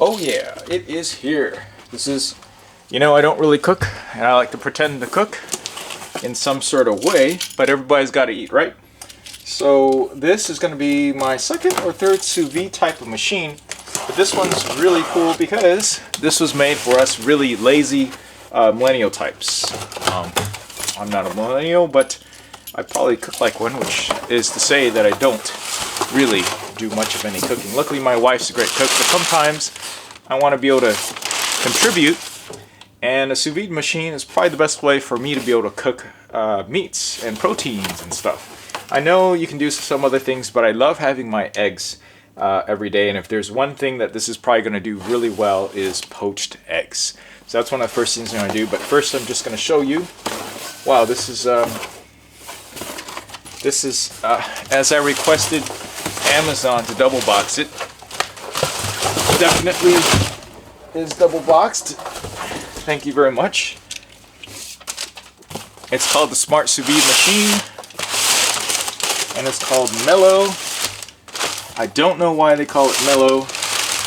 Oh yeah, it is here. This is, you know, I don't really cook, and I like to pretend to cook in some sort of way, but everybody's got to eat, right? So this is going to be my second or third sous vide type of machine, but this one's really cool because this was made for us really lazy millennial types. I'm not a millennial, but I probably cook like one, which is to say that I don't really do much of any cooking. Luckily, my wife's a great cook, but sometimes I want to be able to contribute, and a sous vide machine is probably the best way for me to be able to cook meats and proteins and stuff. I know you can do some other things, but I love having my eggs every day, and if there's one thing that this is probably going to do really well is poached eggs. So that's one of the first things I'm going to do, but first I'm just going to show you. Wow, this is as I requested Amazon to double box it. Definitely is double boxed. Thank you very much. It's called the Smart Sous Vide Machine, and it's called Mellow. I don't know why they call it Mellow.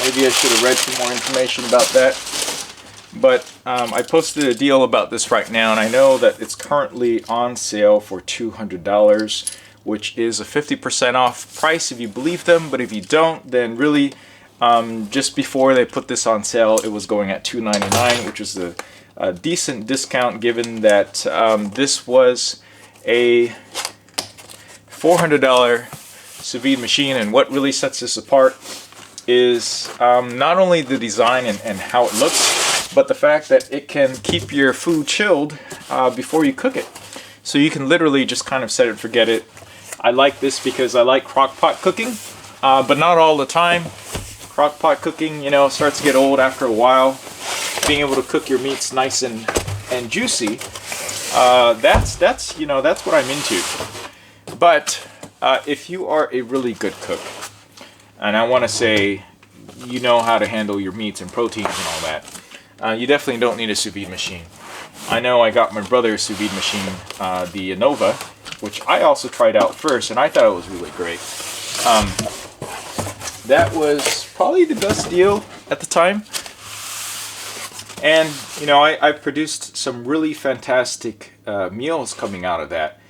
Maybe I should have read some more information about that. But I posted a deal about this right now, and I know that it's currently on sale for $200, which is a 50% off price if you believe them. But if you don't, then really, just before they put this on sale, it was going at $299, which is a decent discount given that this was a $400 sous vide machine. And what really sets this apart is not only the design and how it looks, but the fact that it can keep your food chilled before you cook it. So you can literally just kind of set it and forget it. I like this because I like crock pot cooking, but not all the time. Crock pot cooking, you know, starts to get old after a while. Being able to cook your meats nice and juicy, that's you know, that's what I'm into. But if you are a really good cook, and I want to say you know how to handle your meats and proteins and all that, you definitely don't need a sous vide machine. I know I got my brother's sous vide machine, the Innova, which I also tried out first, and I thought it was really great. That was probably the best deal at the time. And, you know, I've produced some really fantastic meals coming out of that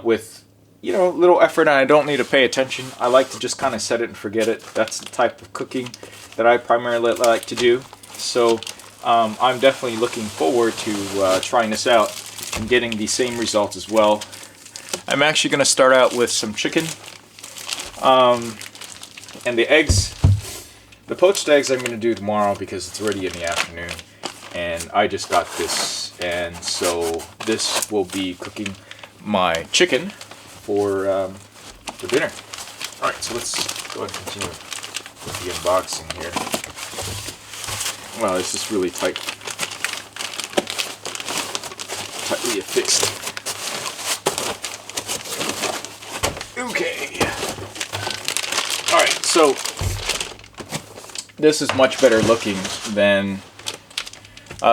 with, you know, little effort, and I don't need to pay attention. I like to just kind of set it and forget it. That's the type of cooking that I primarily like to do. So I'm definitely looking forward to trying this out and getting the same results as well. I'm actually going to start out with some chicken and the eggs. The poached eggs I'm going to do tomorrow because it's already in the afternoon, and I just got this, and so this will be cooking my chicken for dinner. All right, so let's go ahead and continue with the unboxing here. Wow, this is really tightly affixed. Okay. Alright, so this is much better looking than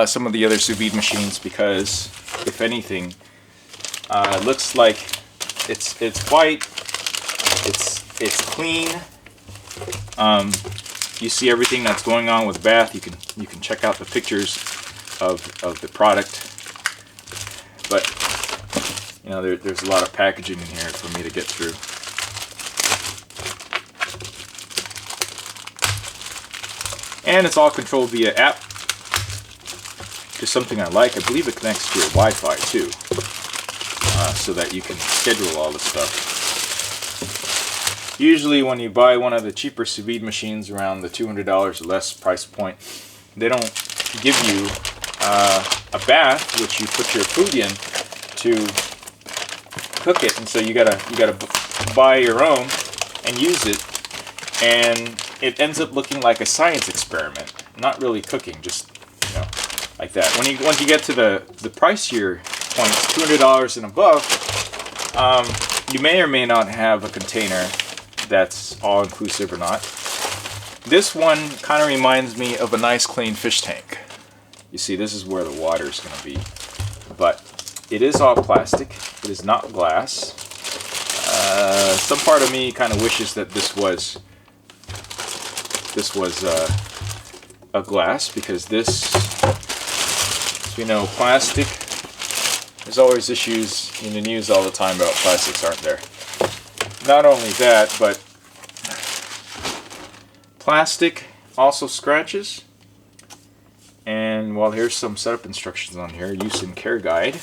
some of the other sous vide machines because, if anything, it looks like it's white, it's clean. You see everything that's going on with bath. You can check out the pictures of the product. But you know, there's a lot of packaging in here for me to get through. And it's all controlled via app. Just something I like. I believe it connects to your Wi-Fi too, so that you can schedule all this stuff. Usually when you buy one of the cheaper sous vide machines around the $200 or less price point, they don't give you a bath which you put your food in to cook it, and so you gotta buy your own and use it, and it ends up looking like a science experiment, not really cooking, just, you know, like that. Once you get to the pricier points, $200 and above, you may or may not have a container that's all inclusive or not. This one kind of reminds me of a nice clean fish tank. You see, this is where the water is going to be, but it is all plastic. It is not glass. Some part of me kind of wishes that this was a glass, because this, as we know, plastic, there's always issues in the news all the time about plastics, aren't there? Not only that, but plastic also scratches. And well, here's some setup instructions on here. Use and care guide.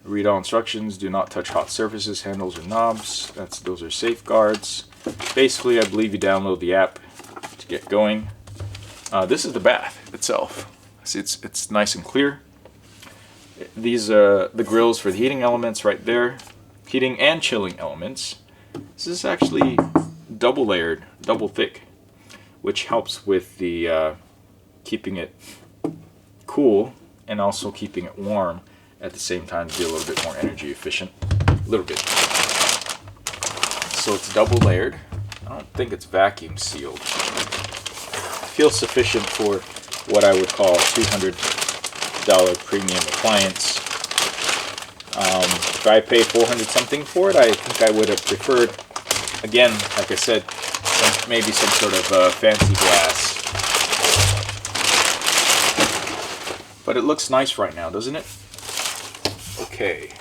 Read all instructions. Do not touch hot surfaces, handles, or knobs. Those are safeguards. Basically, I believe you download the app to get going. This is the bath itself. See, it's nice and clear. These are the grills for the heating elements right there. Heating and chilling elements. This is actually double layered, double thick, which helps with the keeping it cool and also keeping it warm at the same time to be a little bit more energy efficient. A little bit. So it's double layered. I don't think it's vacuum sealed. Feels sufficient for what I would call $200 premium appliance. If I pay $400 something for it, I think I would have preferred, again, like I said, maybe some sort of fancy glass. But it looks nice right now, doesn't it? Okay.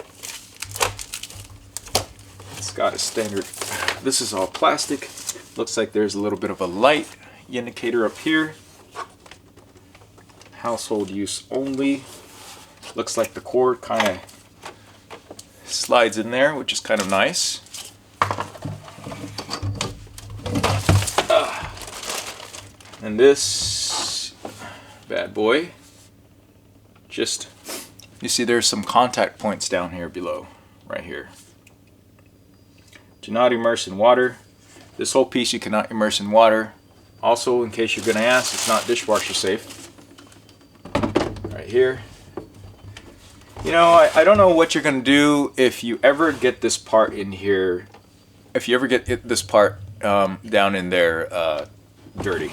It's got a standard, this is all plastic. Looks like there's a little bit of a light indicator up here. Household use only. Looks like the cord kind of slides in there, which is kind of nice. And this bad boy, just, you see there's some contact points down here below, right here. Do not immerse in water. This whole piece you cannot immerse in water. Also, in case you're going to ask, it's not dishwasher safe. Right here. You know, I don't know what you're going to do if you ever get this part in here, if you ever get this part down in there dirty.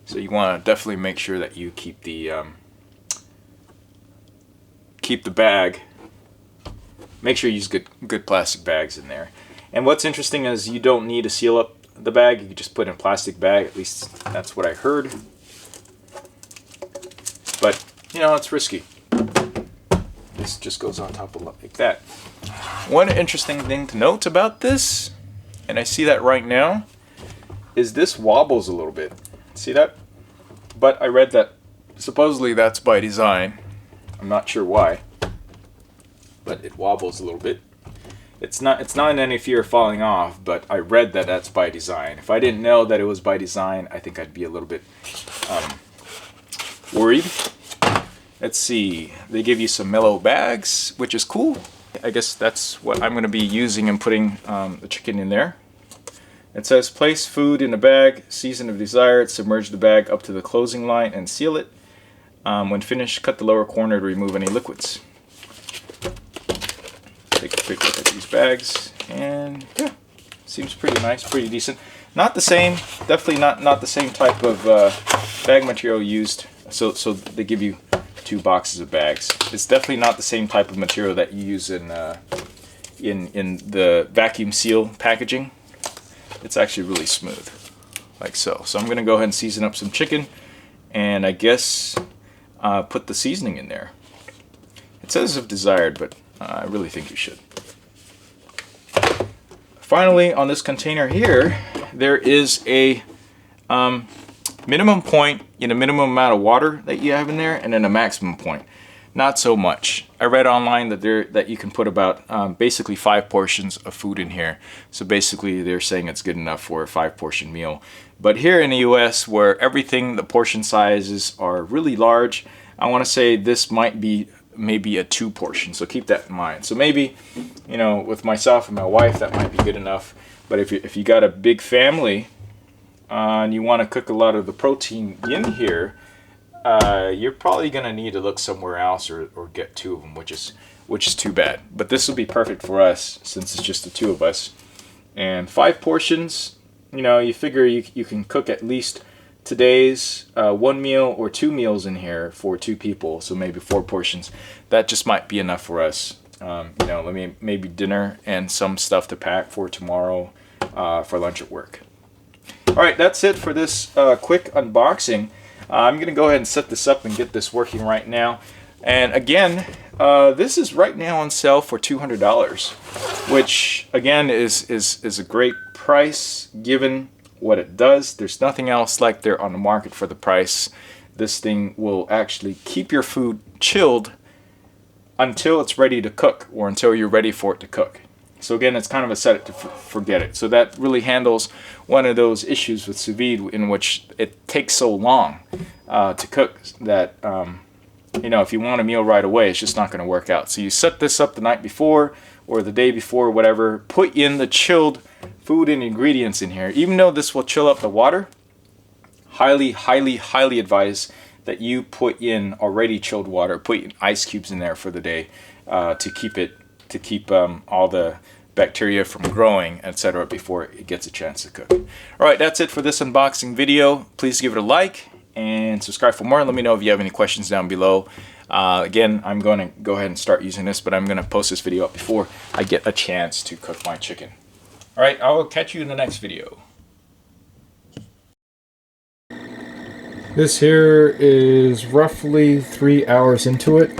So you want to definitely make sure that you keep the bag. Make sure you use good plastic bags in there. And what's interesting is you don't need to seal up the bag. You can just put in a plastic bag. At least that's what I heard. But you know, it's risky. This just goes on top of like that. One interesting thing to note about this, and I see that right now, is this wobbles a little bit. See that? But I read that supposedly that's by design. I'm not sure why, but it wobbles a little bit. It's not in any fear of falling off, but I read that that's by design. If I didn't know that it was by design, I think I'd be a little bit worried. Let's see. They give you some Mellow bags, which is cool. I guess that's what I'm going to be using and putting the chicken in there. It says place food in a bag, season of desired, submerge the bag up to the closing line and seal it. When finished, cut the lower corner to remove any liquids. Take a quick look at these bags, and yeah, seems pretty nice, pretty decent. Not the same, definitely not the same type of bag material used. So they give you 2 boxes of bags. It's definitely not the same type of material that you use in the vacuum seal packaging. It's actually really smooth, like so. So I'm gonna go ahead and season up some chicken, and I guess put the seasoning in there. It says if desired, but I really think you should. Finally, on this container here, there is a minimum point, minimum amount of water that you have in there, and then a maximum point. Not so much. I read online that you can put about basically 5 portions of food in here. So basically, they're saying it's good enough for a 5-portion meal. But here in the U.S., where everything, the portion sizes are really large, I want to say this might be maybe a 2 portion. So keep that in mind. So maybe, with myself and my wife, that might be good enough. But if you got a big family and you want to cook a lot of the protein in here, you're probably going to need to look somewhere else or get 2 of them, which is too bad. But this will be perfect for us since it's just the 2 of us. And 5 portions, you figure you can cook at least today's 1 meal or 2 meals in here for 2 people. So maybe 4 portions. That just might be enough for us. Maybe dinner and some stuff to pack for tomorrow for lunch at work. Alright, that's it for this quick unboxing. I'm going to go ahead and set this up and get this working right now. And again, this is right now on sale for $200, which again is a great price given what it does. There's nothing else like there on the market for the price. This thing will actually keep your food chilled until it's ready to cook, or until you're ready for it to cook. So again, it's kind of a set it to forget it. So that really handles one of those issues with sous vide in which it takes so long to cook that you know, if you want a meal right away, it's just not going to work out. So you set this up the night before or the day before, whatever. Put in the chilled food and ingredients in here. Even though this will chill up the water, highly advise that you put in already chilled water. Put ice cubes in there for the day to keep all the bacteria from growing, etc. before it gets a chance to cook. All right, that's it for this unboxing video. Please give it a like and subscribe for more. Let me know if you have any questions down below. Again, I'm going to go ahead and start using this, but I'm going to post this video up before I get a chance to cook my chicken. All right, I will catch you in the next video. This here is roughly 3 hours into it.